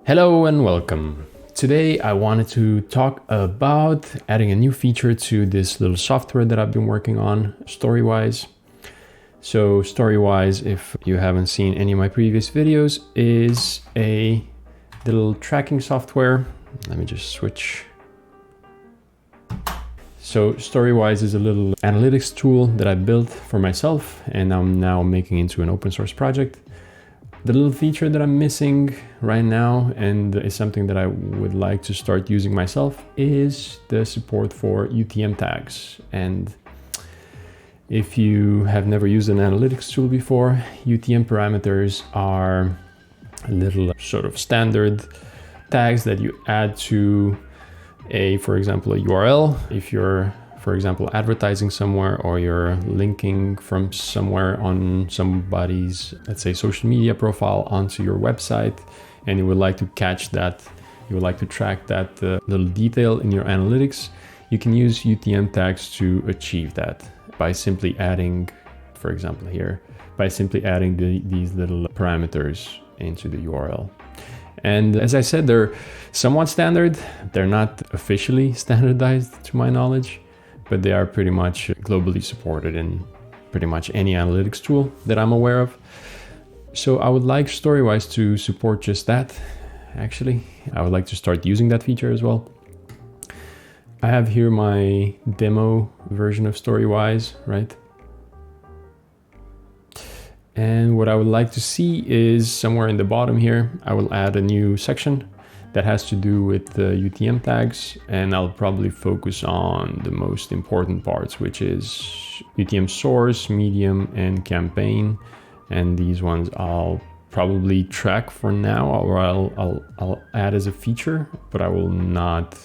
Hello and welcome. Today I wanted to talk about adding a new feature to this little software that I've been working on, storywise. So storywise, if you haven't seen any of my previous videos, is a little tracking software. Let me just switch. So storywise is a little analytics tool that I built for myself and I'm now making into an open source project. The little feature that I'm missing right now, and is something that I would like to start using myself, is the support for UTM tags. And if you have never used an analytics tool before, UTM parameters are little sort of standard tags that you add to for example, a URL. If you're, for example, advertising somewhere or you're linking from somewhere on somebody's, let's say, social media profile onto your website, and you would like to catch that, you would like to track that little detail in your analytics, you can use UTM tags to achieve that by simply adding, for example here, by simply adding these little parameters into the URL. And as I said, they're somewhat standard. They're not officially standardized to my knowledge, but they are pretty much globally supported in pretty much any analytics tool that I'm aware of. So I would like storywise to support just that. Actually, I would like to start using that feature as well. I have here my demo version of storywise, right? And what I would like to see is somewhere in the bottom here, I will add a new section that has to do with the UTM tags, and I'll probably focus on the most important parts, which is UTM source, medium, and campaign. And these ones I'll probably track for now, or I'll add as a feature, but I will not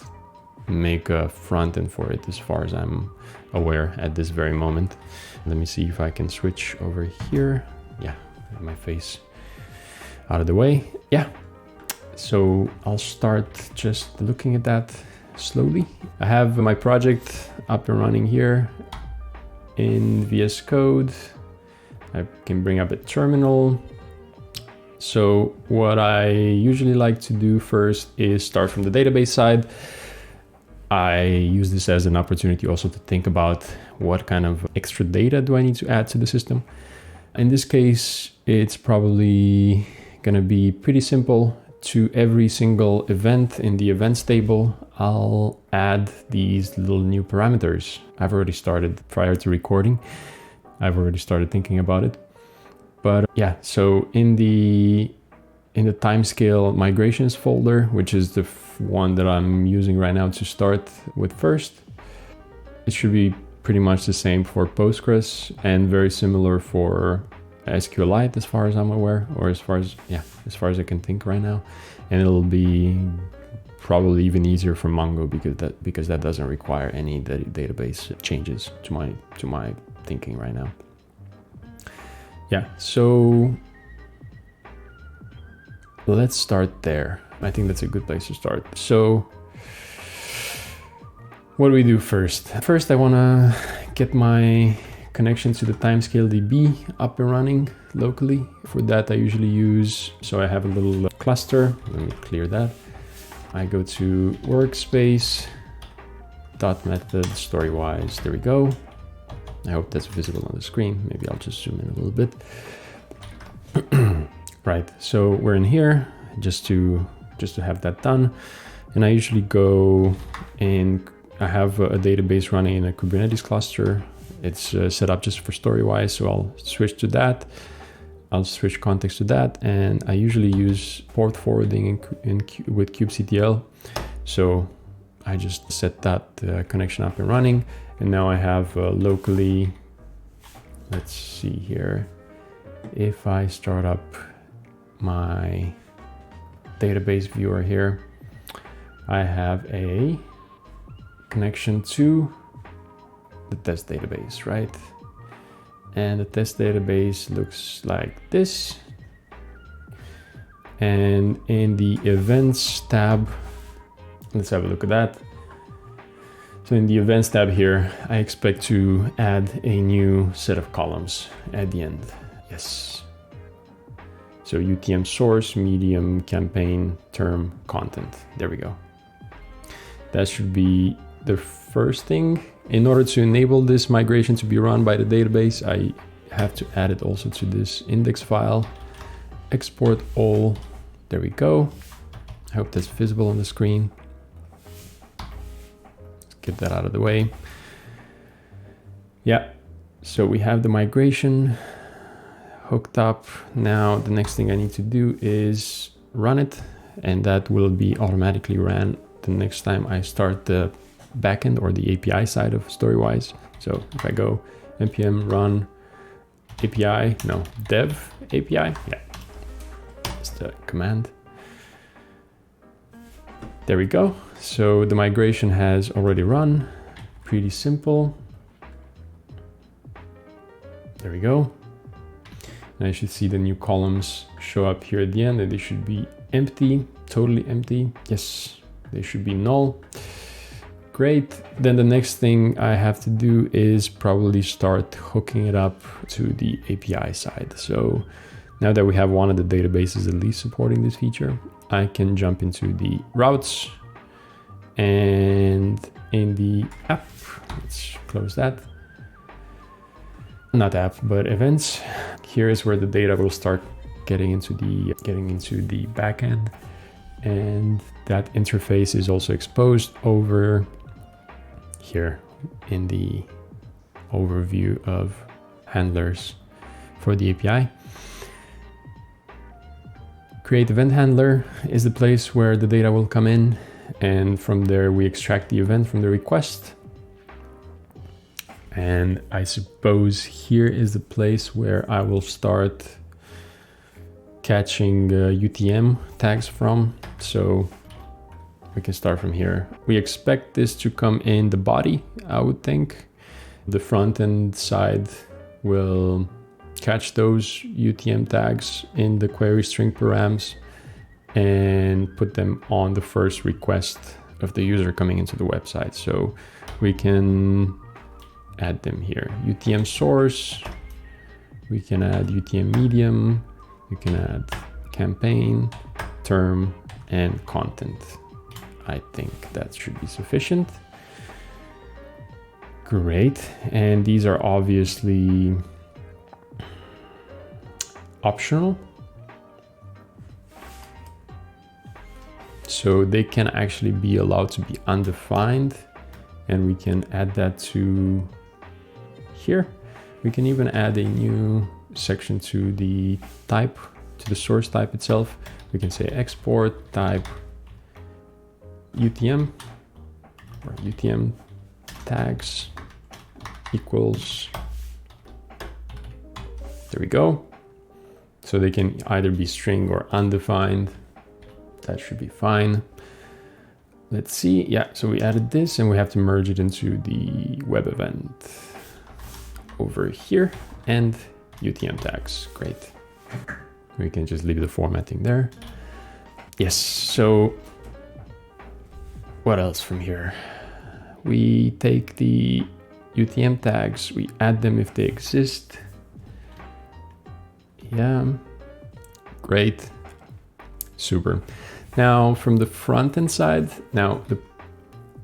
make a front end for it as far as I'm aware at this very moment. Let me see if I can switch over here. Yeah, my face out of the way. Yeah. So I'll start just looking at that slowly. I have my project up and running here in VS Code. I can bring up a terminal. So what I usually like to do first is start from the database side. I use this as an opportunity also to think about what kind of extra data do I need to add to the system. In this case, it's probably going to be pretty simple. To every single event in the events table, I'll add these little new parameters. I've already started prior to recording. I've already started thinking about it. But yeah, so in the timescale migrations folder, which is the one that I'm using right now to start with first, it should be pretty much the same for Postgres and very similar for Sqlite as far as I'm aware, or as far as I can think right now. And it'll be probably even easier for Mongodb because that doesn't require any database changes to my thinking right now. Yeah, so let's start there. I think that's a good place to start. So what do we do first? First, I want to get my connection to the timescaledb up and running locally. For that, I usually use, so I have a little cluster. Let me clear that. I go to workspace, .method, storywise. There we go. I hope that's visible on the screen. Maybe I'll just zoom in a little bit. Right, so we're in here just to have that done. And I usually go in, I have a database running in a Kubernetes cluster. It's set up just for storywise, so I'll switch to that. I'll switch context to that, and I usually use port forwarding with kubectl. So I just set that connection up and running, and now I have locally, let's see here, if I start up my database viewer here, I have a connection to the test database, right? And the test database looks like this. And in the events tab, let's have a look at that. So in the events tab here, I expect to add a new set of columns at the end. Yes. So UTM source, medium, campaign, term, content. There we go. That should be the first thing. In order to enable this migration to be run by the database, I have to add it also to this index file. Export all. There we go. I hope that's visible on the screen. Let's get that out of the way. Yeah, so we have the migration hooked up. Now the next thing I need to do is run it, and that will be automatically ran the next time I start the backend or the API side of storywise. So if I go npm run API, no, dev API, yeah, that's the command. There we go. So the migration has already run. Pretty simple. There we go. And I should see the new columns show up here at the end, and they should be empty, totally empty. Yes, they should be null. Great. Then the next thing I have to do is probably start hooking it up to the API side. So now that we have one of the databases at least supporting this feature, I can jump into the routes, and in the app, let's close that. Not app, but events. Here is where the data will start getting into the backend, and that interface is also exposed over here in the overview of handlers for the API. Create event handler is the place where the data will come in, and from there we extract the event from the request. And I suppose here is the place where I will start catching UTM tags from. So we can start from here. We expect this to come in the body, I would think. The front end side will catch those UTM tags in the query string params and put them on the first request of the user coming into the website. So we can add them here. UTM source, we can add UTM medium, we can add campaign, term, and content. I think that should be sufficient. Great. And these are obviously optional. So they can actually be allowed to be undefined, and we can add that to here. We can even add a new section to the type, to the source type itself. We can say export type UTM or UTM tags equals. There we go. So they can either be string or undefined. That should be fine. Let's see. Yeah, so we added this, and we have to merge it into the web event over here, and UTM tags. Great. We can just leave the formatting there. Yes, so what else from here? We take the UTM tags, we add them if they exist. Yeah, great, super. Now from the front end side, now the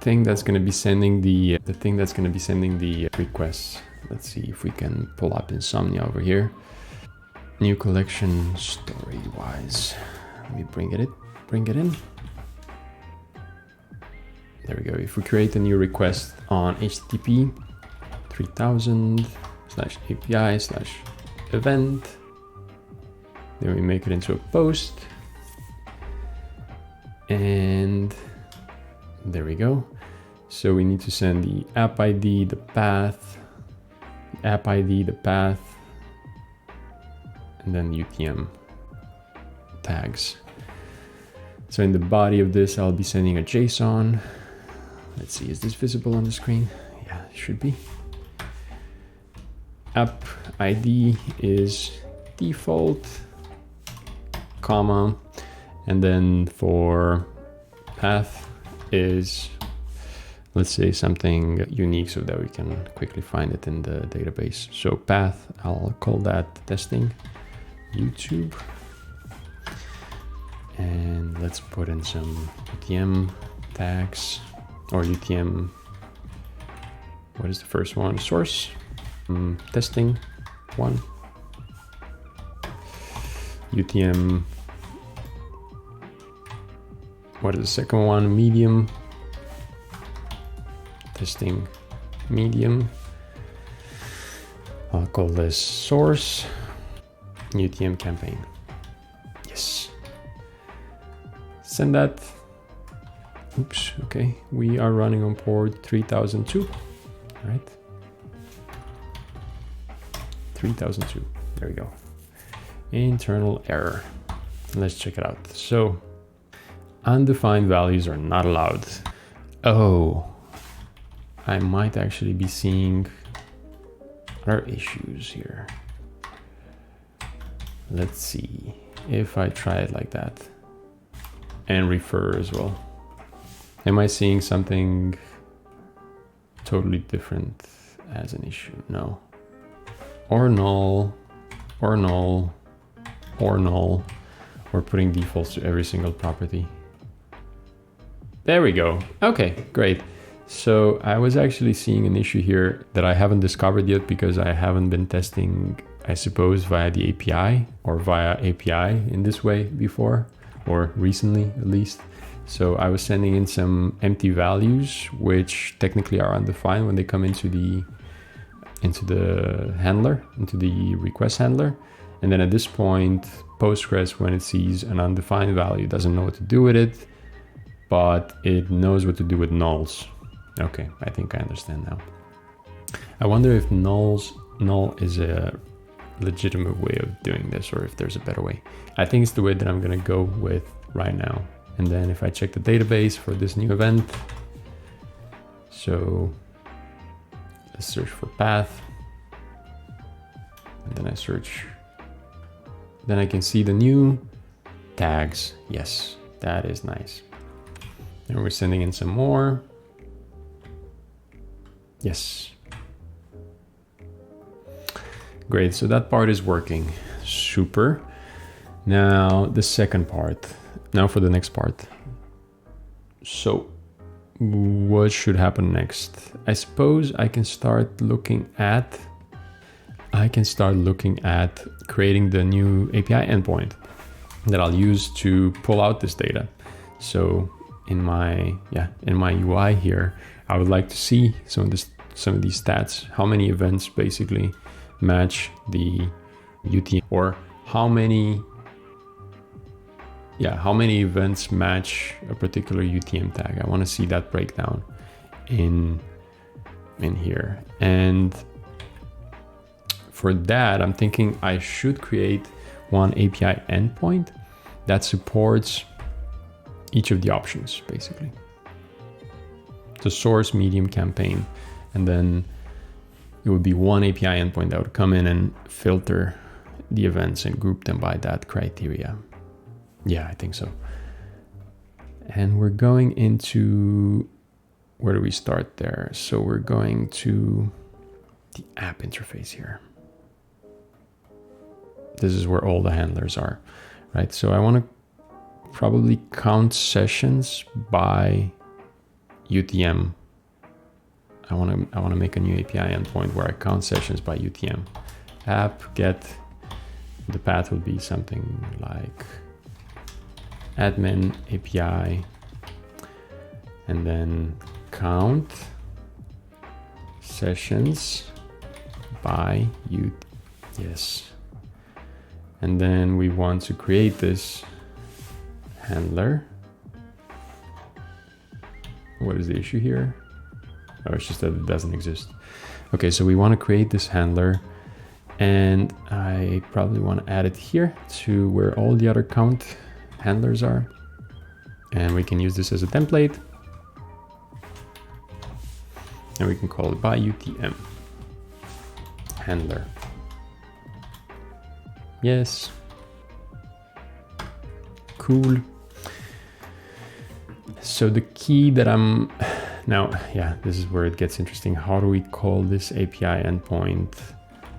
thing that's going to be sending the requests. Let's see if we can pull up Insomnia over here. New collection, storywise. Let me bring it in. There we go. If we create a new request on HTTP 3000/API/event, then we make it into a post. And there we go. So we need to send the app ID, the path, and then UTM tags. So in the body of this, I'll be sending a JSON. Let's see, is this visible on the screen? Yeah, it should be. App ID is default, comma, and then for path is, let's say, something unique so that we can quickly find it in the database. So path, I'll call that testing YouTube. And let's put in some UTM tags, or UTM, what is the first one? Source, testing one, UTM, what is the second one? Medium, testing medium. I'll call this source, UTM campaign. Yes. Send that. Oops, okay. We are running on port 3002, right? 3002, there we go. Internal error. Let's check it out. So, undefined values are not allowed. Oh, I might actually be seeing other issues here. Let's see if I try it like that and refer as well. Am I seeing something totally different as an issue? No. Or null, or null, or null. We're putting defaults to every single property. There we go. Okay, great. So I was actually seeing an issue here that I haven't discovered yet because I haven't been testing, I suppose, via the API or via API in this way before, or recently at least. So I was sending in some empty values, which technically are undefined when they come into the handler, into the request handler. And then at this point, Postgres, when it sees an undefined value, doesn't know what to do with it, but it knows what to do with nulls. Okay, I think I understand now. I wonder if null is a legitimate way of doing this, or if there's a better way. I think it's the way that I'm gonna go with right now. And then if I check the database for this new event, so let's search for path, and then I search, then I can see the new tags. Yes, that is nice. And we're sending in some more. Yes. Great, so that part is working. Super. Now the second part. Now for the next part. So what should happen next? I suppose I can start looking at creating the new API endpoint that I'll use to pull out this data. So in my UI here, I would like to see some of these stats, how many events basically match the UTM, or how many events match a particular UTM tag. I want to see that breakdown in here. And for that, I'm thinking I should create one API endpoint that supports each of the options, basically. The source, medium, campaign, and then it would be one API endpoint that would come in and filter the events and group them by that criteria. Yeah, I think so. And we're going into, where do we start there? So we're going to the app interface here. This is where all the handlers are, right? So I want to probably count sessions by UTM. I want to make a new API endpoint where I count sessions by UTM. App get, the path would be something like admin API, and then count sessions by UTM. Yes. And then we want to create this handler. What is the issue here? Oh, it's just that it doesn't exist. Okay, so we want to create this handler, and I probably want to add it here to where all the other count handlers are. And we can use this as a template. And we can call it by UTM handler. Yes. Cool. So the key that I'm now, yeah, this is where it gets interesting. How do we call this API endpoint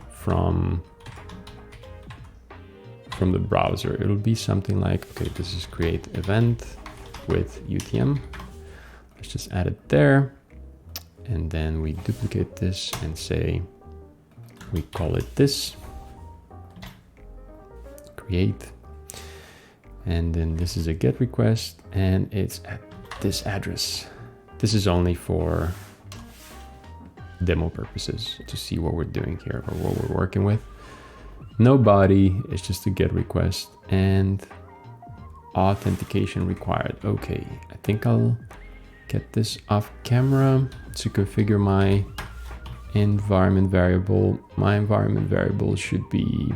from from the browser. It'll be something like, okay, this is create event with UTM. Let's just add it there. And then we duplicate this and say, we call it this, create. And then this is a GET request and it's at this address. This is only for demo purposes to see what we're doing here or what we're working with. No body, it's just a GET request and authentication required. Okay, I think I'll get this off camera to configure my environment variable. My environment variable should be,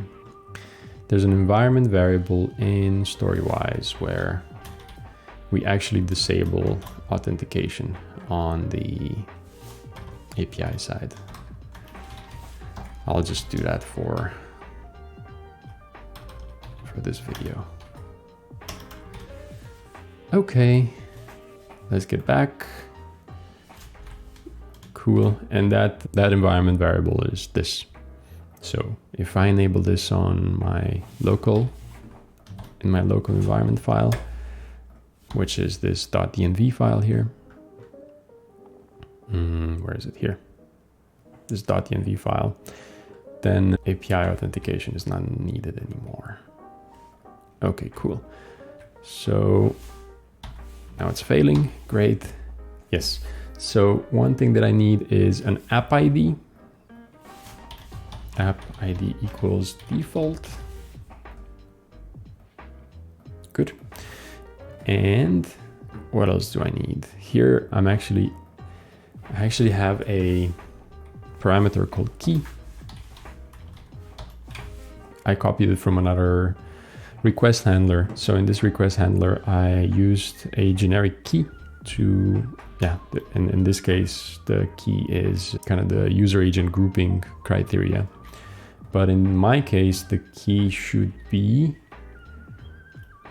there's an environment variable in storywise where we actually disable authentication on the API side. I'll just do that for this video. Okay, let's get back. Cool, and that environment variable is this. So if I enable this on my local, in my local environment file, which is this .dnv file here. Where is it here? This .dnv file, then API authentication is not needed anymore. Okay, cool. So now it's failing, great. Yes, so one thing that I need is an app ID. App ID equals default. Good. And what else do I need? Here I actually have a parameter called key. I copied it from another request handler. So in this request handler, I used a generic key to, and in this case, the key is kind of the user agent grouping criteria. But in my case, the key should be,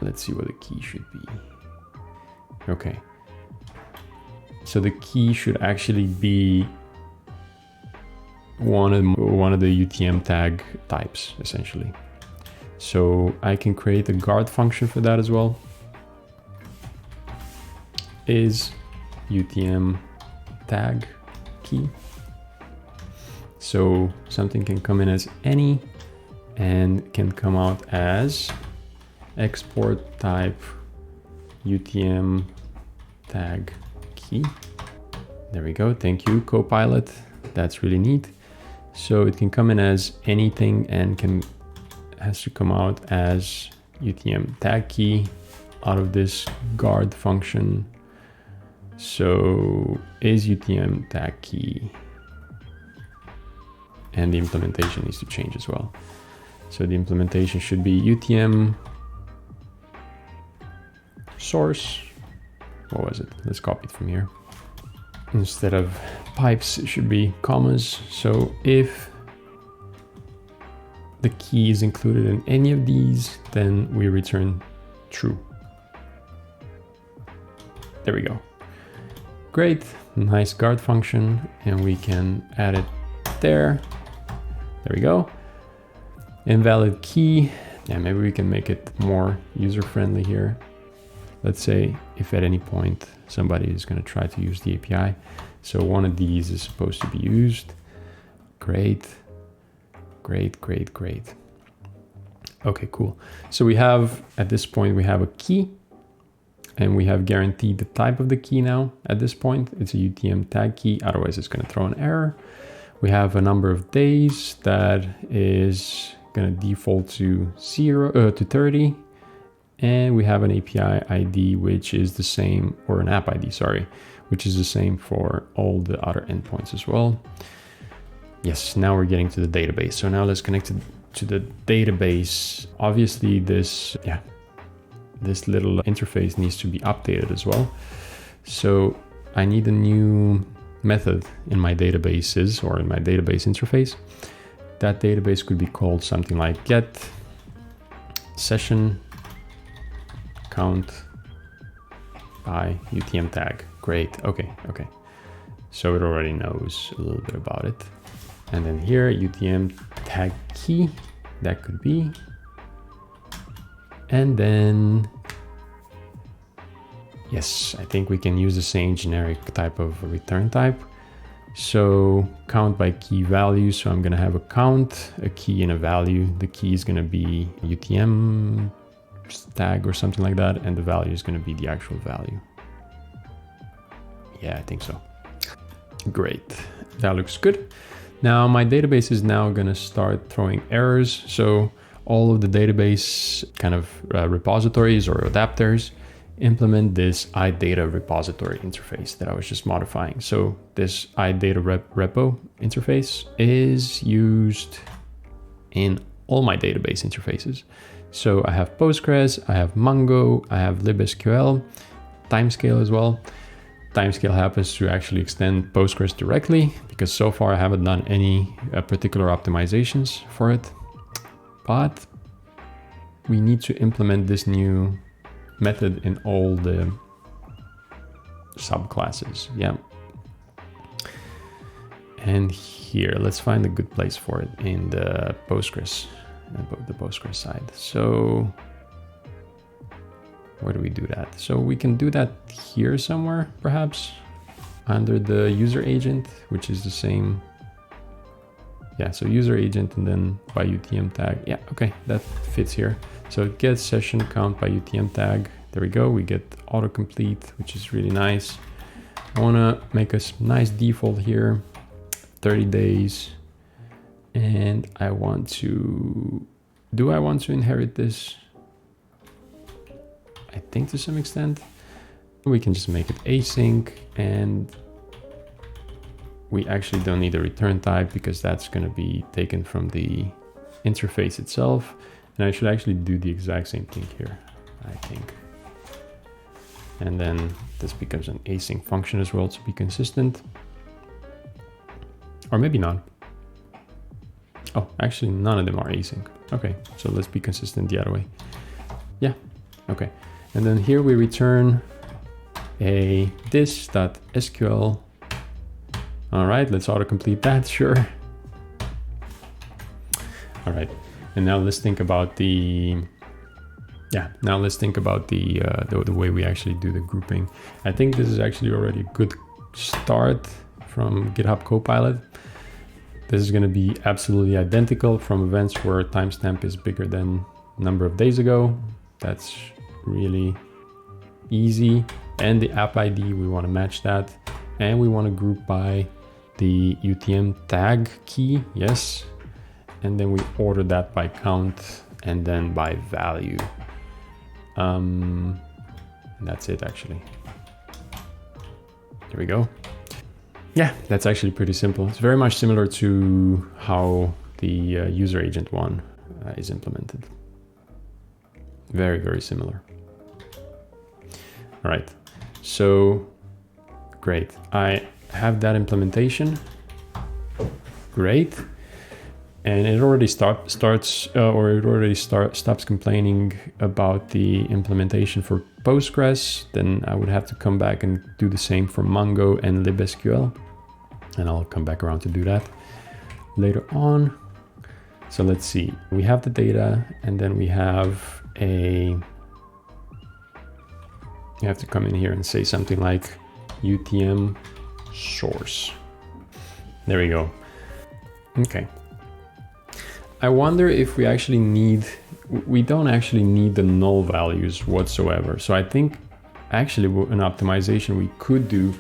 let's see what the key should be. Okay. So the key should actually be one of the UTM tag types, essentially. So I can create a guard function for that as well. Is UTM tag key. So something can come in as any and can come out as export type UTM tag key. There we go. Thank you, Copilot. That's really neat. So it can come in as anything and has to come out as UTM tag key out of this guard function. So is UTM tag key, and the implementation needs to change as well. So the implementation should be UTM source. What was it? Let's copy it from here. Instead of pipes, it should be commas. So if the key is included in any of these, then we return true. There we go. Great, nice guard function, and we can add it there. There we go. Invalid key. Yeah, maybe we can make it more user-friendly here. Let's say if at any point somebody is going to try to use the API. So one of these is supposed to be used. Great, great, great, great. Okay, cool. So we have, at this point, we have a key and we have guaranteed the type of the key now. At this point, it's a UTM tag key. Otherwise, it's going to throw an error. We have a number of days that is going to default to 30. And we have an API ID, which is the same, or an app ID, sorry, which is the same for all the other endpoints as well. Yes, now we're getting to the database. So now let's connect it to the database. Obviously this little interface needs to be updated as well. So I need a new method in my databases or in my database interface. That database could be called something like get session count by UTM tag. Great. Okay. So it already knows a little bit about it. And then here UTM tag key, that could be And then, yes, I think we can use the same generic type of return type. So count by key value. So I'm going to have a count, a key, and a value. The key is going to be UTM tag or something like that. And the value is going to be the actual value. Yeah, I think so. Great. That looks good. Now my database is now going to start throwing errors. So all of the database kind of repositories or adapters implement this iData repository interface that I was just modifying. So this iData repo interface is used in all my database interfaces. So I have Postgres, I have Mongo, I have libsql, timescale as well. Timescale happens to actually extend Postgres directly because so far I haven't done any particular optimizations for it. But we need to implement this new method in all the subclasses. Yeah. And here, let's find a good place for it in the Postgres, the Postgres side. So where do we do that? So we can do that here somewhere, perhaps under the user agent, which is the same. Yeah, so user agent and then by UTM tag. Yeah, okay, that fits here. So get session count by UTM tag. There we go. We get autocomplete, which is really nice. I want to make a nice default here, 30 days. And I want to, do I want to inherit this? I think to some extent. We can just make it async, and we actually don't need a return type because that's going to be taken from the interface itself. And I should actually do the exact same thing here, I think. And then this becomes an async function as well to be consistent. Or maybe not. Oh, actually none of them are async. Okay, so let's be consistent the other way. Yeah, okay. And then here we return a this.sql. All right, let's autocomplete that, sure. All right, and now let's think about the, now let's think about the way we actually do the grouping. I think this is actually already a good start from GitHub Copilot. This is going to be absolutely identical from events where timestamp is bigger than number of days ago. That's really easy. And the app ID, we want to match that. And we want to group by the UTM tag key, yes. And then we order that by count and then by value. And that's it actually. There we go. Yeah, that's actually pretty simple. It's very much similar to how the user agent one is implemented. Very, very similar. All right, so great. I have that implementation. Great. And it already stops complaining about the implementation for Postgres. Then I would have to come back and do the same for Mongo and libsql. And I'll come back around to do that later on. So let's see, we have the data and then we have you have to come in here and say something like UTM source. There we go. Okay. I wonder if we actually we don't actually need the null values whatsoever. So I think actually an optimization we could do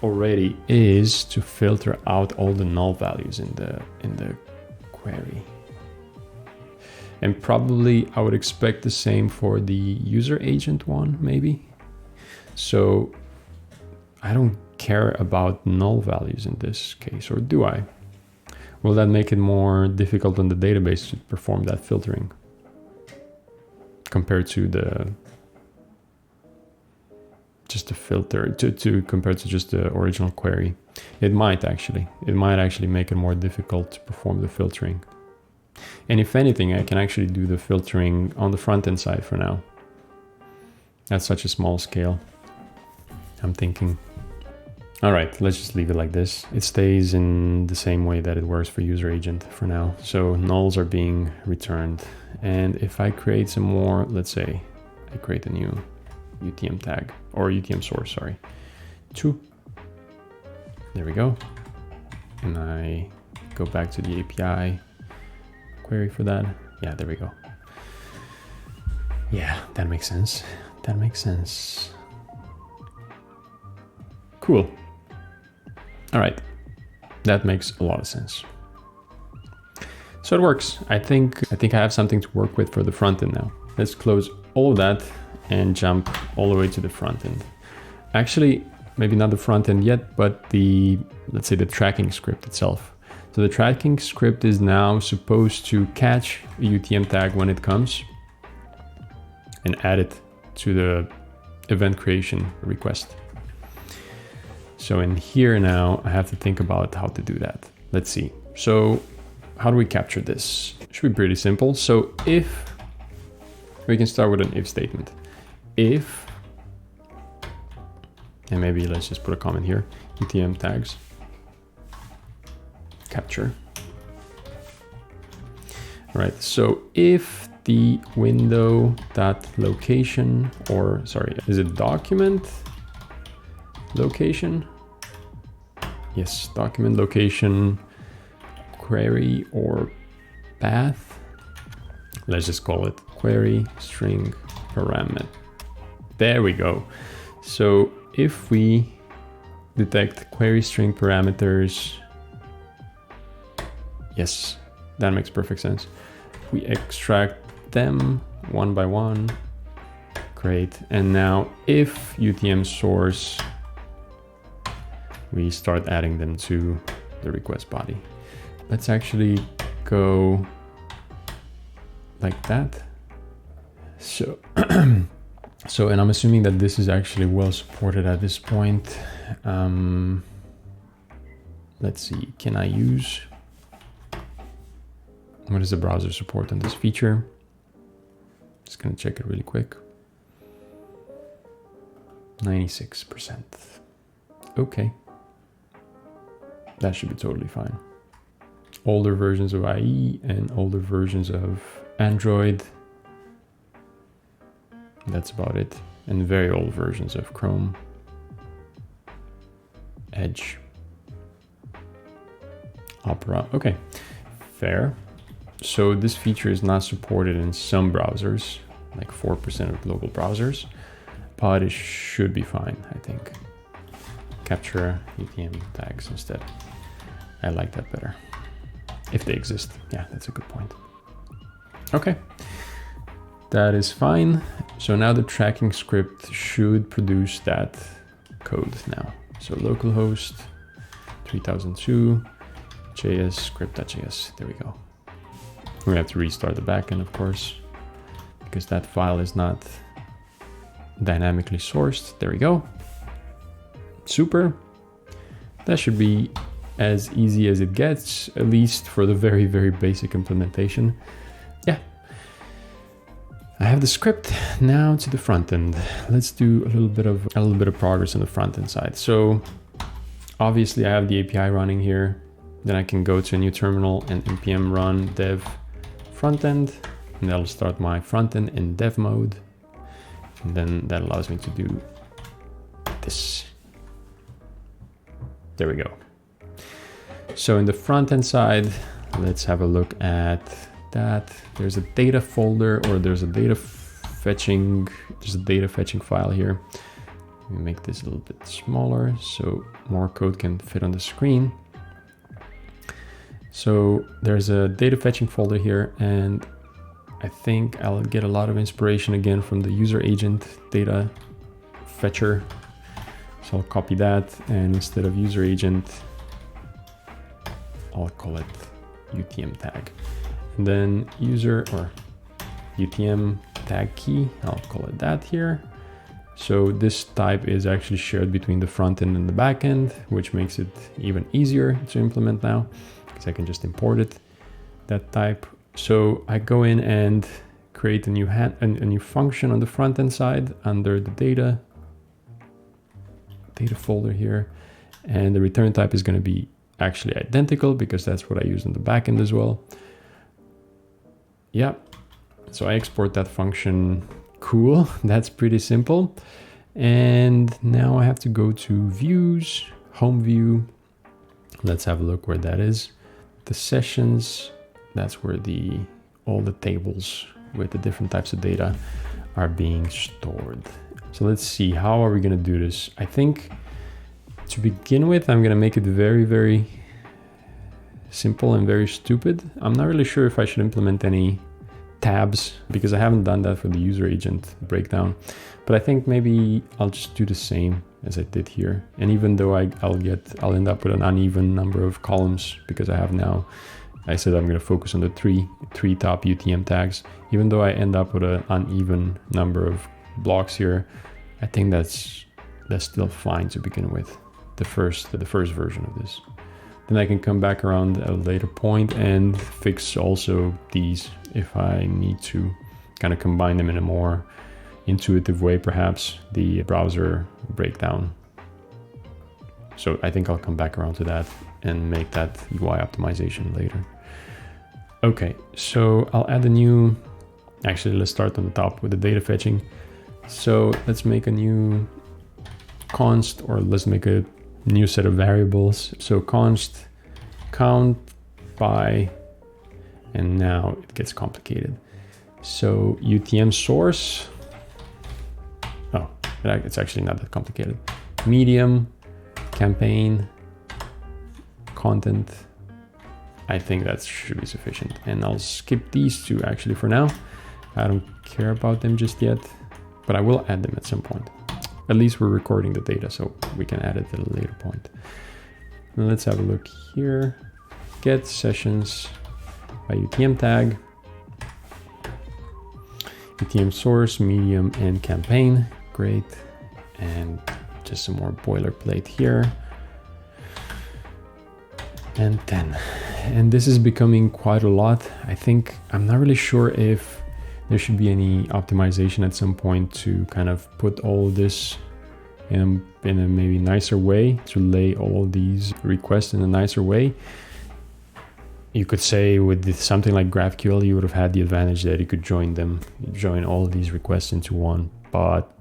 already is to filter out all the null values in the query. And probably I would expect the same for the user agent one, maybe. So I don't care about null values in this case, or do I? Will that make it more difficult on the database to perform that filtering compared to just the filter compared to just the original query? It might actually make it more difficult to perform the filtering. And if anything, I can actually do the filtering on the front end side for now. At such a small scale, I'm thinking. All right, let's just leave it like this. It stays in the same way that it works for user agent for now. So nulls are being returned. And if I create some more, let's say I create a new UTM tag or UTM source, sorry, 2. There we go. And I go back to the API query for that. Yeah, there we go. Yeah, that makes sense. That makes sense. Cool. All right, that makes a lot of sense. So it works. I think I have something to work with for the front end now. Let's close all of that and jump all the way to the front end. Actually, maybe not the front end yet, but let's say the tracking script itself. So the tracking script is now supposed to catch a UTM tag when it comes and add it to the event creation request. So in here now, I have to think about how to do that. Let's see. So how do we capture this? It should be pretty simple. So if we can start with an if statement. If, and maybe let's just put a comment here, UTM tags, capture. All right, so if the window dot location, or sorry, is it document location? Yes, document location, query or path. Let's just call it query string parameter. There we go. So if we detect query string parameters, yes, that makes perfect sense. We extract them one by one. Great. And now if UTM source, we start adding them to the request body. Let's actually go like that. So, and I'm assuming that this is actually well supported at this point. Let's see, can I use, what is the browser support on this feature? Just gonna check it really quick. 96%. Okay. That should be totally fine. Older versions of IE and older versions of Android. That's about it. And very old versions of Chrome, Edge, Opera. Okay, fair. So this feature is not supported in some browsers, like 4% of global browsers, but it should be fine, I think. Capture UTM tags instead. I like that better. If they exist. Yeah, that's a good point. Okay, that is fine. So now the tracking script should produce that code now. So localhost 3002 JS script.js. There we go. We have to restart the backend, of course, because that file is not dynamically sourced. There we go. Super. That should be as easy as it gets, at least for the very, very basic implementation. Yeah. I have the script now to the front end. Let's do a little bit of progress on the front end side. So obviously I have the API running here. Then I can go to a new terminal and npm run dev front end, and that'll start my front end in dev mode. And then that allows me to do this. There we go. So in the front end side, let's have a look at that. There's a data folder, or there's a data fetching file here. Let me make this a little bit smaller so more code can fit on the screen. So there's a data fetching folder here, and I think I'll get a lot of inspiration again from the user agent data fetcher. So I'll copy that, and instead of user agent, I'll call it UTM tag. And then user or UTM tag key, I'll call it that here. So this type is actually shared between the front end and the back end, which makes it even easier to implement now, because I can just import it, that type. So I go in and create a new function on the front end side under the data folder here. And the return type is going to be actually identical because that's what I use in the backend as well. Yeah, so I export that function. Cool, that's pretty simple. And now I have to go to views, home view. Let's have a look where that is. The sessions, that's where all the tables with the different types of data are being stored. So let's see, how are we going to do this? I think to begin with, I'm going to make it very, very simple and very stupid. I'm not really sure if I should implement any tabs because I haven't done that for the user agent breakdown, but I think maybe I'll just do the same as I did here. And even though I'll end up with an uneven number of columns because I said I'm going to focus on the three top UTM tags. Even though I end up with an uneven number of blocks here, I think that's still fine to begin with. The first version of this. Then I can come back around at a later point and fix also these if I need to kind of combine them in a more intuitive way, perhaps the browser breakdown. So I think I'll come back around to that and make that UI optimization later. Okay, so I'll add a new, actually let's start on the top with the data fetching. So let's make a new const, or let's make a new set of variables. So const count by, and now it gets complicated. So UTM source, oh, it's actually not that complicated. Medium, campaign, content. I think that should be sufficient. And I'll skip these two actually for now. I don't care about them just yet, but I will add them at some point. At least we're recording the data, so we can add it at a later point. And let's have a look here. Get sessions by UTM tag, UTM source, medium, and campaign. Great. And just some more boilerplate here. And 10. And this is becoming quite a lot. I think, I'm not really sure if there should be any optimization at some point to kind of put all of this in a maybe nicer way, to lay all these requests in a nicer way. You could say with something like GraphQL, you would have had the advantage that you could join all of these requests into one. But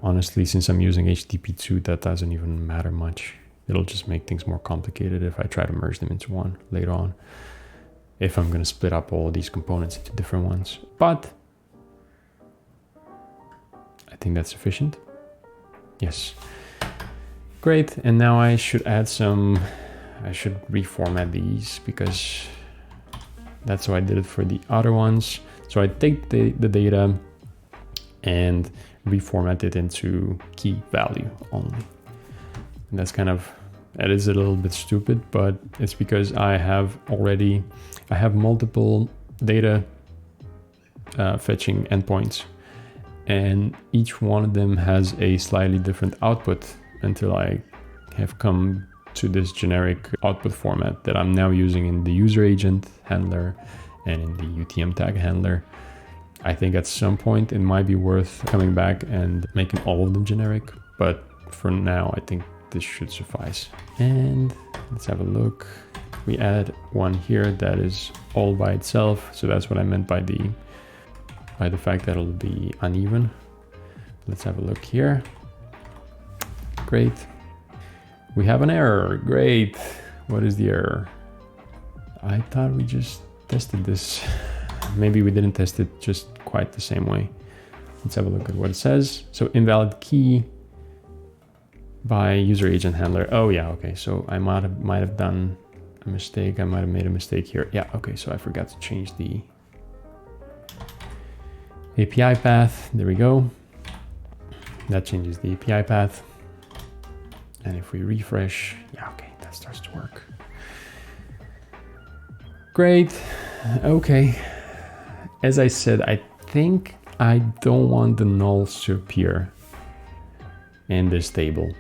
honestly, since I'm using HTTP2, that doesn't even matter much. It'll just make things more complicated if I try to merge them into one later on, if I'm going to split up all of these components into different ones. But I think that's sufficient. Yes. Great. And now I should add I should reformat these because that's how I did it for the other ones. So I take the data and reformat it into key value only. And that's it is a little bit stupid, but it's because I have multiple data fetching endpoints, and each one of them has a slightly different output until I have come to this generic output format that I'm now using in the user agent handler and in the UTM tag handler. I think at some point it might be worth coming back and making all of them generic, but for now I think this should suffice. And let's have a look. We add one here that is all by itself. So that's what I meant by the fact that it'll be uneven. Let's have a look here. Great. We have an error. Great. What is the error? I thought we just tested this. Maybe we didn't test it just quite the same way. Let's have a look at what it says. So invalid key by user agent handler. Oh yeah, okay. So I might have done a mistake. I might have made a mistake here. Yeah, okay. So I forgot to change the API path. There we go. That changes the API path. And if we refresh, yeah, okay, that starts to work. Great. Okay. As I said, I think I don't want the nulls to appear in this table.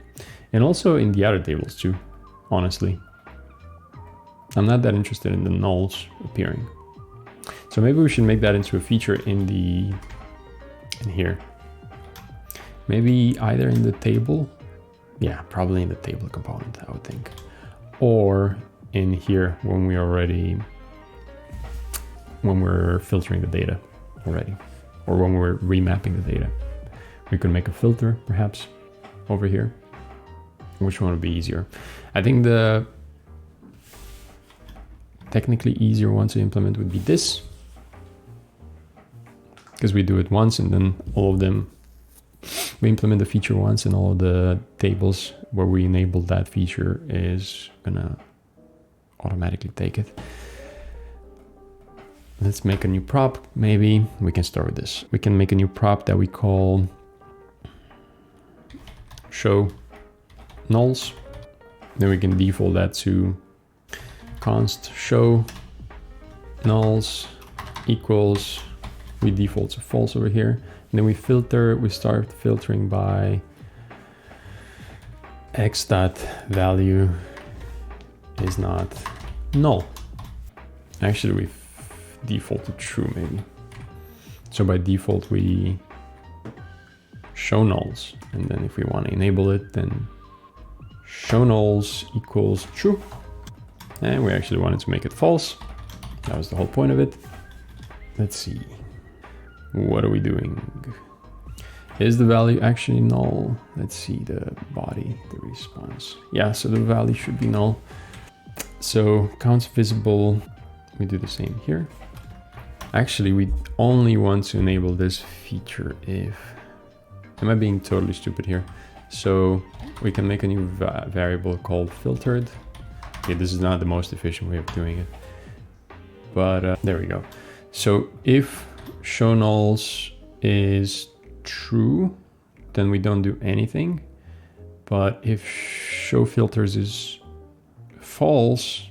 And also in the other tables too, honestly. I'm not that interested in the nulls appearing. So maybe we should make that into a feature in here. Maybe either in the table Yeah, probably in the table component, I would think. Or in here when we're filtering the data already, or when we're remapping the data. We could make a filter perhaps over here. Which one would be easier? I think the technically easier one to implement would be this, because we do it once and then all of them, we implement the feature once and all of the tables where we enable that feature is gonna automatically take it. Let's make a new prop. Maybe we can start with this. We can make a new prop that we call show nulls. Then we can default that to const show nulls equals, we default to false over here. And then we start filtering by x dot value is not null. Actually, we default to true maybe. So by default, we show nulls. And then if we want to enable it, then show nulls equals true. And we actually wanted to make it false. That was the whole point of it. Let's see. What are we doing? Is the value actually null? Let's see the body, the response. Yeah, so the value should be null. So counts visible, we do the same here. Actually, we only want to enable this feature if, am I being totally stupid here? So we can make a new variable called filtered. Okay, this is not the most efficient way of doing it, but there we go. So if show nulls is true, then we don't do anything. But if show filters is false,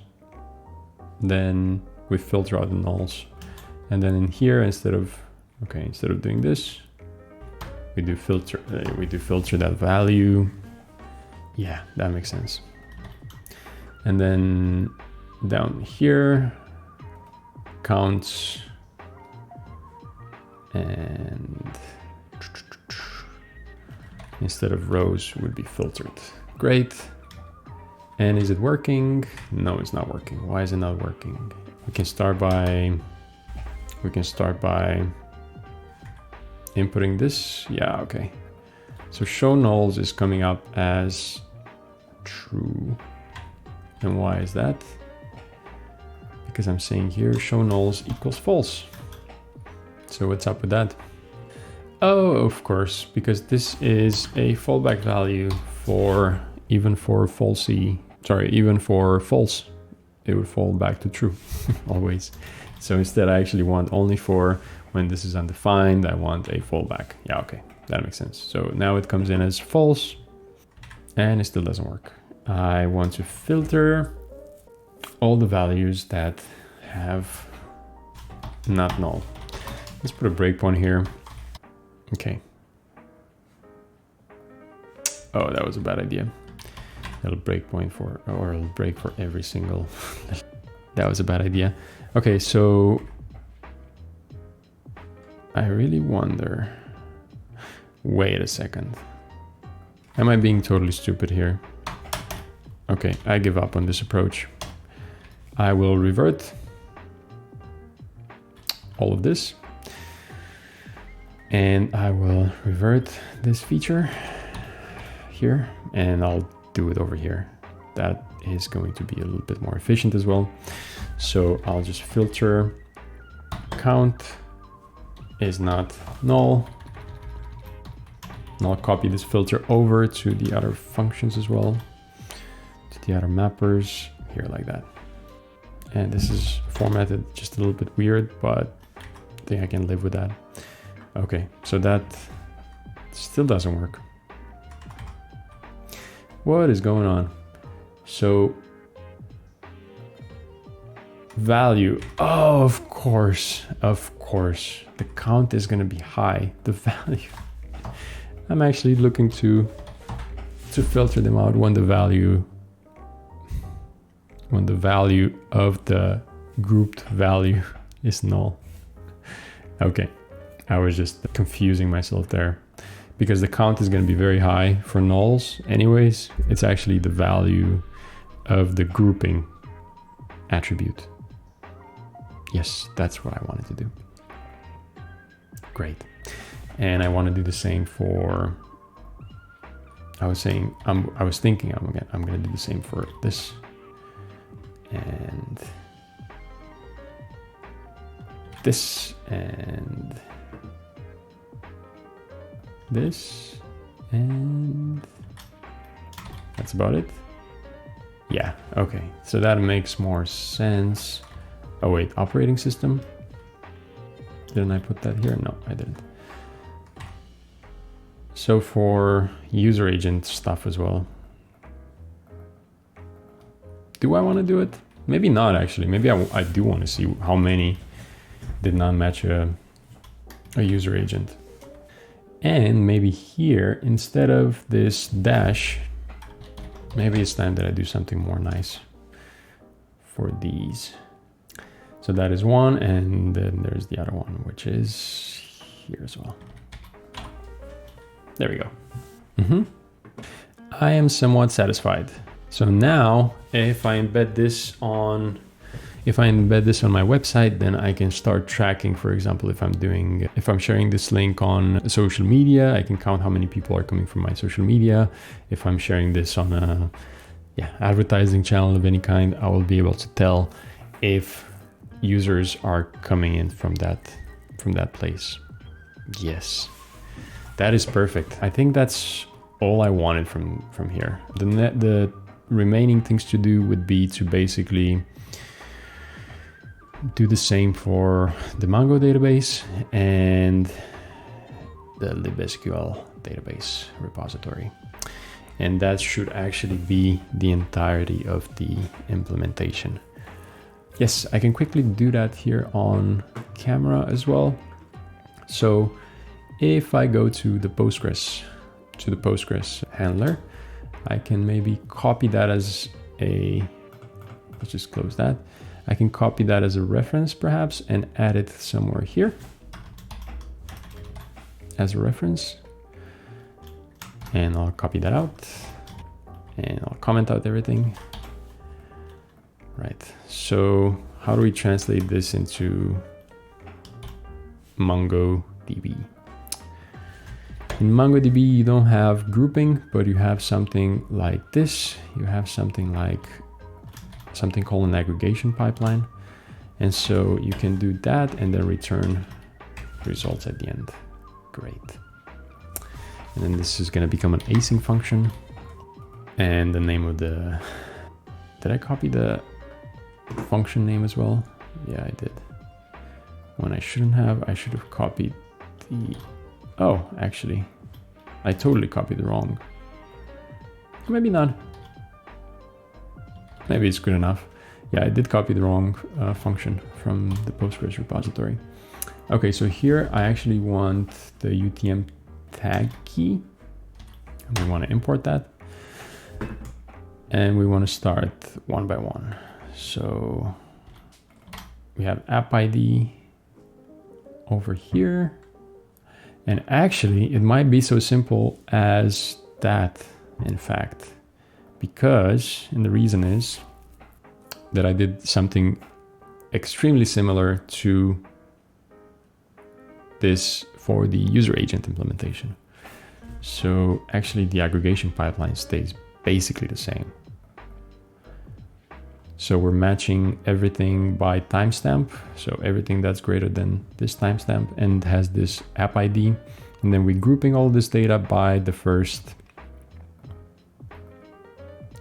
then we filter out the nulls. And then in here, instead of doing this, we do filter that value. Yeah, that makes sense. And then down here, counts, and instead of rows would be filtered. Great. And is it working? No, it's not working. Why is it not working? We can start by inputting this. Yeah, okay. So show nulls is coming up as true. And why is that? Because I'm saying here show nulls equals false. So what's up with that? Oh, of course, because this is a fallback value for even for false, it would fall back to true always. So instead I actually want only for when this is undefined, I want a fallback. Yeah, okay, that makes sense. So now it comes in as false and it still doesn't work. I want to filter all the values that have not null. Let's put a breakpoint here. Okay. Oh, that was a bad idea. It'll breakpoint for, or it'll break for every single. That was a bad idea. Okay, so I really wonder. Wait a second. Am I being totally stupid here? Okay, I give up on this approach. I will revert all of this. And I will revert this feature here, and I'll do it over here. That is going to be a little bit more efficient as well. So I'll just filter count is not null. And I'll copy this filter over to the other functions as well, to the other mappers here like that. And this is formatted just a little bit weird, but I think I can live with that. Okay, so that still doesn't work. What is going on? So value, oh, of course, the count is going to be high. The value, I'm actually looking to filter them out when the value of the grouped value is null. Okay, I was just confusing myself there. because the count is going to be very high for nulls anyways. It's actually the value of the grouping attribute. Yes, that's what I wanted to do. Great. And I want to do the same for, I was thinking I'm going to do the same for this. And this, and this, and that's about it. Yeah, okay, so that makes more sense. Oh wait, operating system. Didn't I put that here? No, I didn't. So for user agent stuff as well. Do I want to do it? Maybe not actually. Maybe I do want to see how many did not match a user agent. And maybe here, instead of this dash, maybe it's time that I do something more nice for these. So that is one, and then there's the other one, which is here as well. There we go. I am somewhat satisfied. So now, if I embed this on my website, then I can start tracking, for example, if I'm sharing this link on social media, I can count how many people are coming from my social media. If I'm sharing this on a advertising channel of any kind, I will be able to tell if users are coming in from that place. Yes, that is perfect. I think that's all I wanted from here. The remaining things to do would be to basically do the same for the Mongo database and the libsql database repository. And that should actually be the entirety of the implementation. Yes, I can quickly do that here on camera as well. So if I go to the Postgres handler, I can maybe copy that as let's just close that. I can copy that as a reference perhaps and add it somewhere here as a reference. And I'll copy that out and I'll comment out everything. Right, so how do we translate this into MongoDB? In MongoDB, you don't have grouping, but you have something like this. You have something called an aggregation pipeline. And so you can do that and then return results at the end. Great. And then this is going to become an async function. And the name of did I copy the function name as well? Yeah, I did. When I shouldn't have, I should have copied oh, actually, I totally copied the wrong. Maybe not. Maybe it's good enough. Yeah, I did copy the wrong function from the Postgres repository. Okay, so here I actually want the UTM tag key. And we want to import that. And we want to start one by one. So we have app ID over here. And actually, it might be so simple as that, in fact, and the reason is that I did something extremely similar to this for the user agent implementation. So actually the aggregation pipeline stays basically the same. So we're matching everything by timestamp. So everything that's greater than this timestamp and has this app ID. And then we're grouping all this data by the first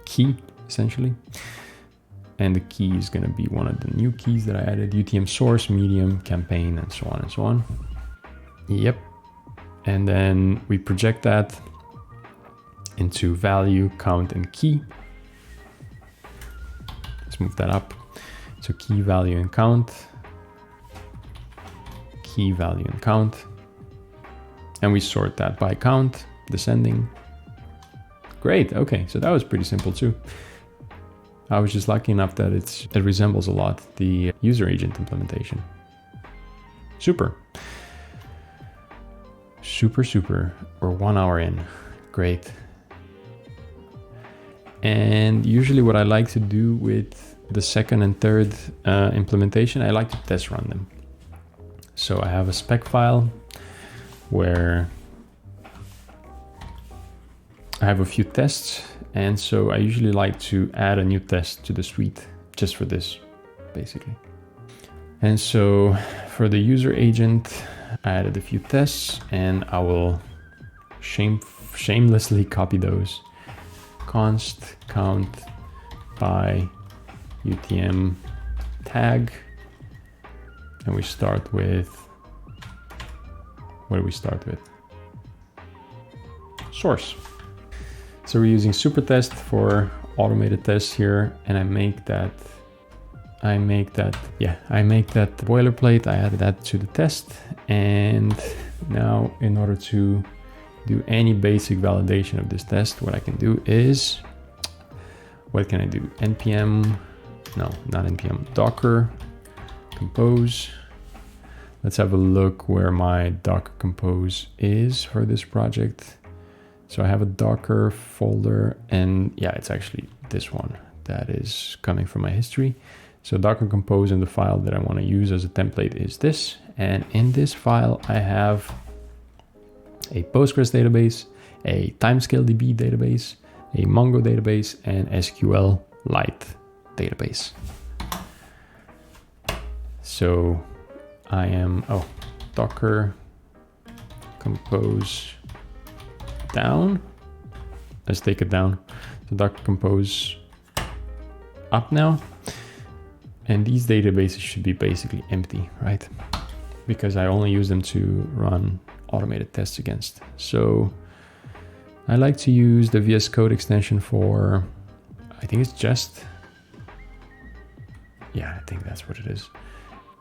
key, essentially. And the key is going to be one of the new keys that I added: UTM source, medium, campaign, and so on and so on. Yep. And then we project that into value, count, and key. Let's move that up. So key, value, and count. Key, value, and count. And we sort that by count, descending. Great, okay, so that was pretty simple too. I was just lucky enough that it resembles a lot the user agent implementation. Super. Super. We're 1 hour in. Great. And usually what I like to do with the second and third implementation, I like to test run them. So I have a spec file where I have a few tests. And so I usually like to add a new test to the suite just for this, basically. And so for the user agent, I added a few tests and I will shamelessly copy those. Const count by UTM tag. And we start with, what do we start with? Source. So we're using supertest for automated tests here, and I make that boilerplate. I added that to the test, and now in order to do any basic validation of this test, what I can do is, what can I do? npm, no, not npm, docker compose. Let's have a look where my docker compose is for this project. So I have a Docker folder, and yeah, it's actually this one that is coming from my history. So Docker compose in the file that I want to use as a template is this. And in this file, I have a Postgres database, a timescaledb database, a Mongo database, and Sqlite database. So I am, Docker compose down. Let's take it down. So Docker compose up now. And these databases should be basically empty, right? Because I only use them to run automated tests against. So I like to use the VS Code extension for, I think it's Jest. Yeah, I think that's what it is.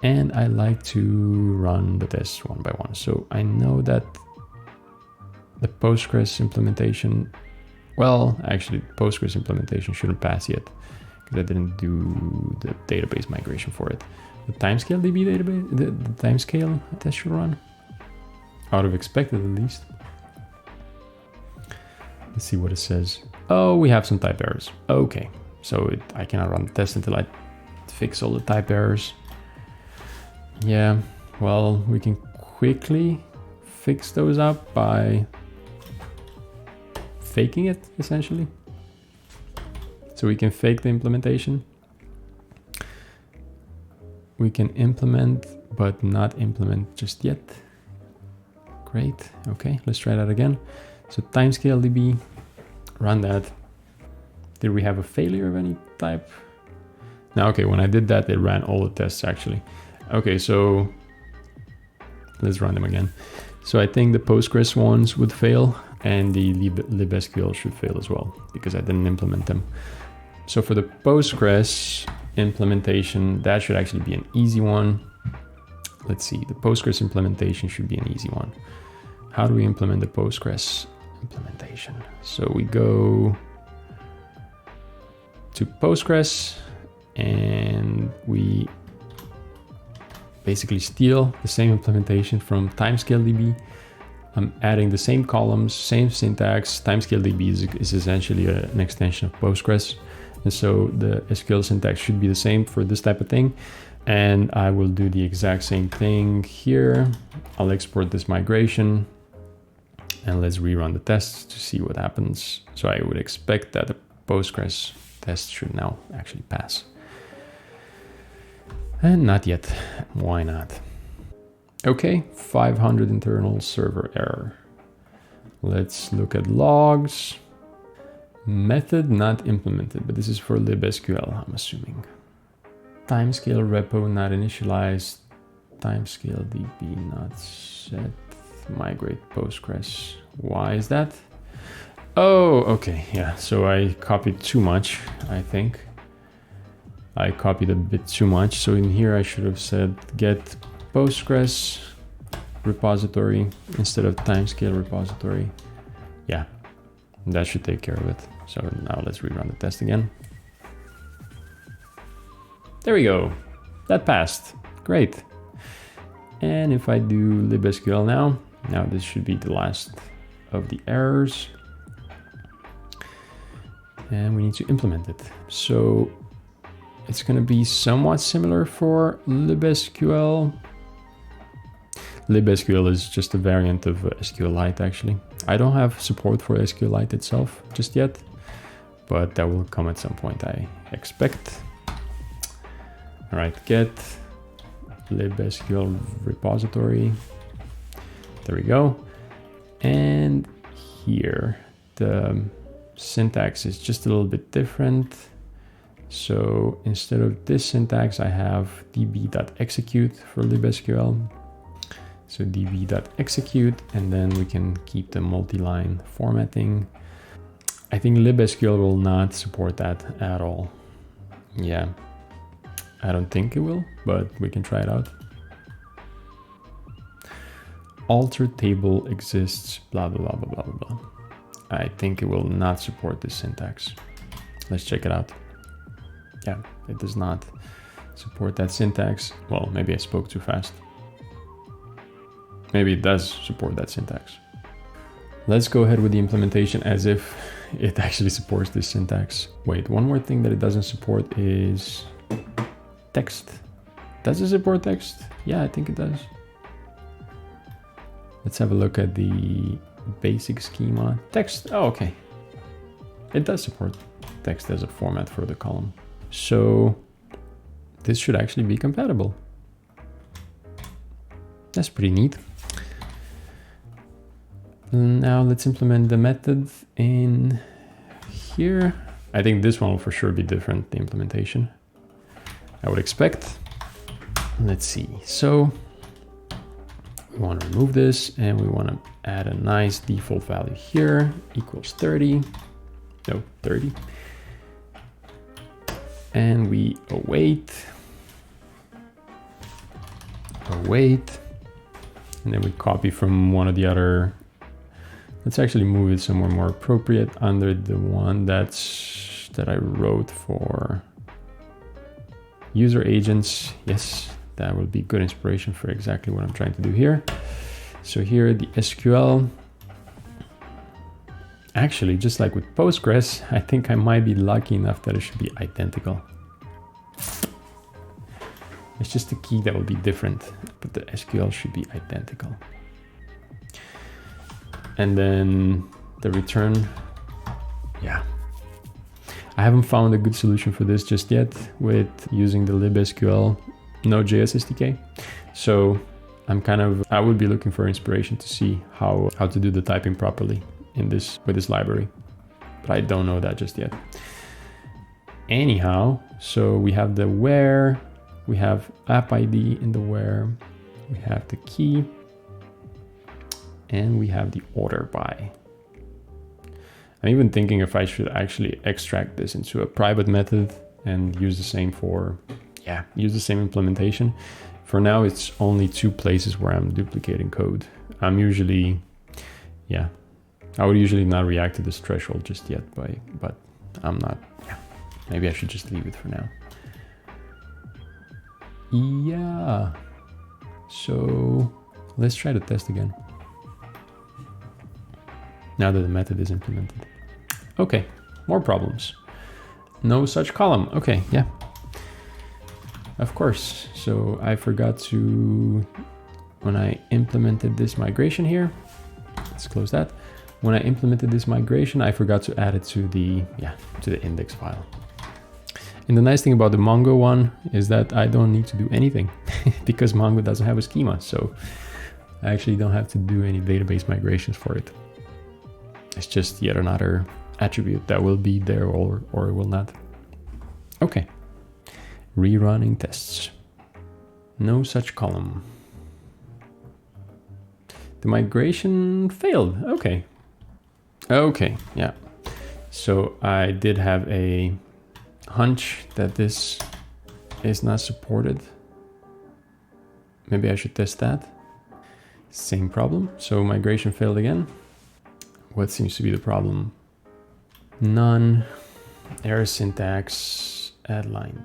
And I like to run the tests one by one. So I know that the Postgres implementation, well, actually Postgres implementation shouldn't pass yet because I didn't do the database migration for it. The timescaledb database, the timescale test should run, out of expected at least. Let's see what it says. Oh, we have some type errors. Okay, so I cannot run the test until I fix all the type errors. Yeah, well, we can quickly fix those up by faking it, essentially. So we can fake the implementation. We can implement, but not implement just yet. Great, okay, let's try that again. So timescaledb, run that. Did we have a failure of any type? Now, okay, when I did that, it ran all the tests actually. Okay, so let's run them again. So I think the Postgres ones would fail and the libsql should fail as well because I didn't implement them. So for the Postgres implementation, that should actually be an easy one. Let's see, the Postgres implementation should be an easy one. How do we implement the Postgres implementation? So we go to Postgres and we basically steal the same implementation from timescaledb. I'm adding the same columns, same syntax. Timescaledb is essentially an extension of Postgres. And so the SQL syntax should be the same for this type of thing. And I will do the exact same thing here. I'll export this migration and let's rerun the tests to see what happens. So I would expect that the Postgres test should now actually pass. And not yet. Why not? Okay, 500 internal server error. Let's look at logs. Method not implemented, but this is for libsql, I'm assuming. Timescale repo not initialized. Timescaledb not set. Migrate Postgres. Why is that? Oh, okay, yeah. So I copied too much, I think. I copied a bit too much. So in here I should have said get Postgres repository instead of timescale repository. Yeah, that should take care of it. So now let's rerun the test again. There we go. That passed. Great. And if I do libsql now, Now this should be the last of the errors. And we need to implement it. So it's going to be somewhat similar for libsql. Libsql is just a variant of Sqlite actually. I don't have support for Sqlite itself just yet, but that will come at some point, I expect. All right, get libsql repository. There we go. And here, the syntax is just a little bit different. So instead of this syntax, I have db.execute for libsql. So db.execute, and then we can keep the multi-line formatting. I think libsql will not support that at all. Yeah, I don't think it will, but we can try it out. Alter table exists, blah, blah, blah, blah, blah, blah. I think it will not support this syntax. Let's check it out. Yeah, it does not support that syntax. Well, maybe I spoke too fast. Maybe it does support that syntax. Let's go ahead with the implementation as if it actually supports this syntax. Wait, one more thing that it doesn't support is text. Does it support text? Yeah, I think it does. Let's have a look at the basic schema. Text, oh, okay. It does support text as a format for the column. So this should actually be compatible. That's pretty neat. Now let's implement the method in here. I think this one will for sure be different, the implementation, I would expect. Let's see. So we want to remove this and we want to add a nice default value here, equals 30. No, 30. And we await. And then we copy from one of the other. Let's actually move it somewhere more appropriate under the one that I wrote for user agents. Yes, that will be good inspiration for exactly what I'm trying to do here. So here the SQL. Actually, just like with Postgres, I think I might be lucky enough that it should be identical. It's just the key that will be different, but the SQL should be identical. And then the return, yeah. I haven't found a good solution for this just yet with using the libsql Nodejs SDK. So I would be looking for inspiration to see how to do the typing properly with this library, but I don't know that just yet. Anyhow, so we have the where, we have app ID in the where, we have the key, and we have the order by. I'm even thinking if I should actually extract this into a private method and use the same use the same implementation. For now, it's only 2 places where I'm duplicating code. I would usually not react to this threshold just yet, but I'm not. Yeah, maybe I should just leave it for now. Yeah, so let's try to test again. Now that the method is implemented. Okay, more problems. No such column. Okay, yeah. Of course. So I forgot to, when I implemented this migration here, let's close that. When I implemented this migration, I forgot to add it to the index file. And the nice thing about the Mongo one is that I don't need to do anything because Mongo doesn't have a schema. So I actually don't have to do any database migrations for it. It's just yet another attribute that will be there or it will not. Okay. Rerunning tests. No such column. The migration failed. Okay. Okay, yeah. So I did have a hunch that this is not supported. Maybe I should test that. Same problem. So migration failed again. What seems to be the problem? None. Error syntax at line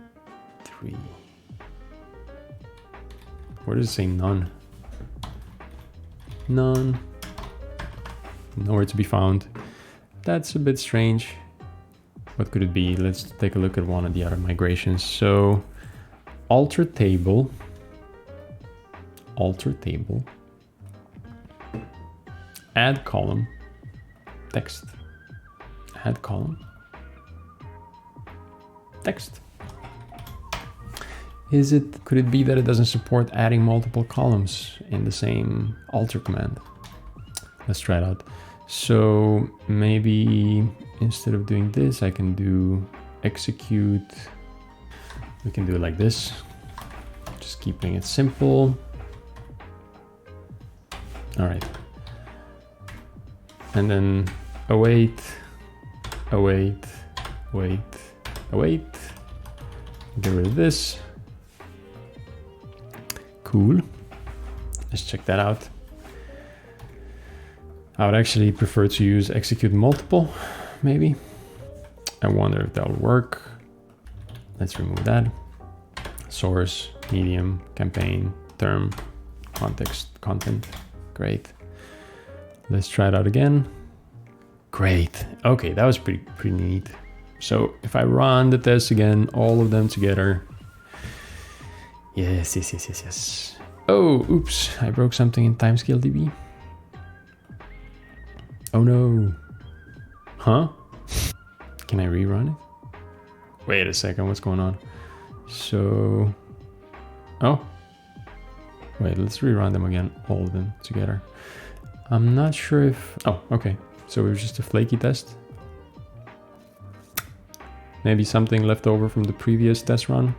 3. Where does it say none? none, nowhere to be found. That's a bit strange. What could it be? Let's take a look at one of the other migrations. So alter table, add column, text, add column, text. Could it be that it doesn't support adding multiple columns in the same alter command? Let's try it out. So maybe instead of doing this, I can do execute. We can do it like this. Just keeping it simple. All right. And then await, await, wait, await. Get rid of this. Cool. Let's check that out. I would actually prefer to use execute multiple, maybe. I wonder if that will work. Let's remove that. Source, medium, campaign, term, context, content. Great. Let's try it out again. Great. Okay, that was pretty neat. So if I run the tests again, all of them together. Yes. Oh, oops. I broke something in timescaledb. Oh no. Huh? Can I rerun it? Wait a second, what's going on? So, oh. Wait, let's rerun them again, all of them together. I'm not sure if, oh, okay. So it was just a flaky test. Maybe something left over from the previous test run.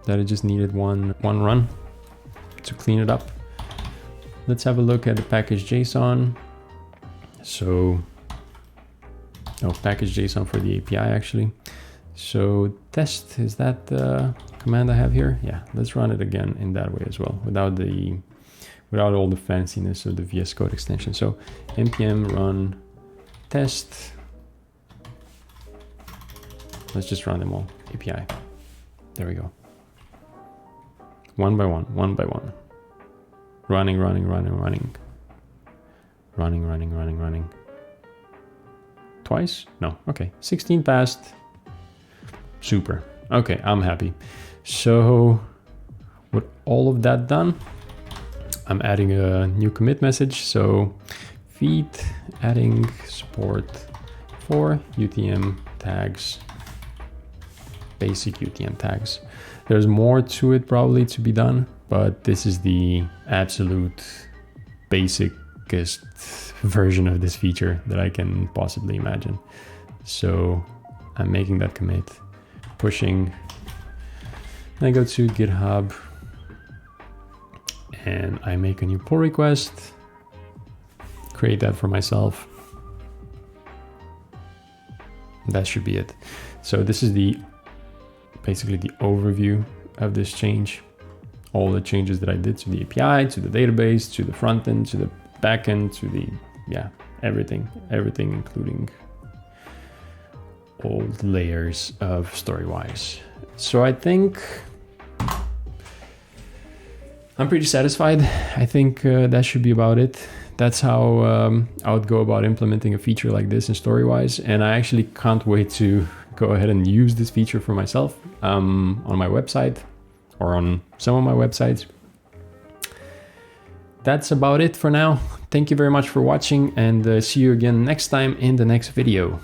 That it just needed one run to clean it up. Let's have a look at the package.json. So, package.json for the API actually. So test, is that the command I have here? Yeah, let's run it again in that way as well, without all the fanciness of the VS Code extension. So npm run test. Let's just run them all, API. There we go. One by one. Running. Twice? No, okay. 16 passed. Super. Okay, I'm happy. So with all of that done, I'm adding a new commit message. So feed adding support for UTM tags, basic UTM tags. There's more to it probably to be done, but this is the absolute basicest version of this feature that I can possibly imagine. So I'm making that commit, pushing. I go to GitHub and I make a new pull request, create that for myself. That should be it. So this is basically the overview of this change. All the changes that I did to the API, to the database, to the front end, to the back end, to the, everything, including all the layers of storywise. So I think I'm pretty satisfied. I think that should be about it. That's how I would go about implementing a feature like this in storywise. And I actually can't wait to go ahead and use this feature for myself on my website or on some of my websites. That's about it for now. Thank you very much for watching and see you again next time in the next video.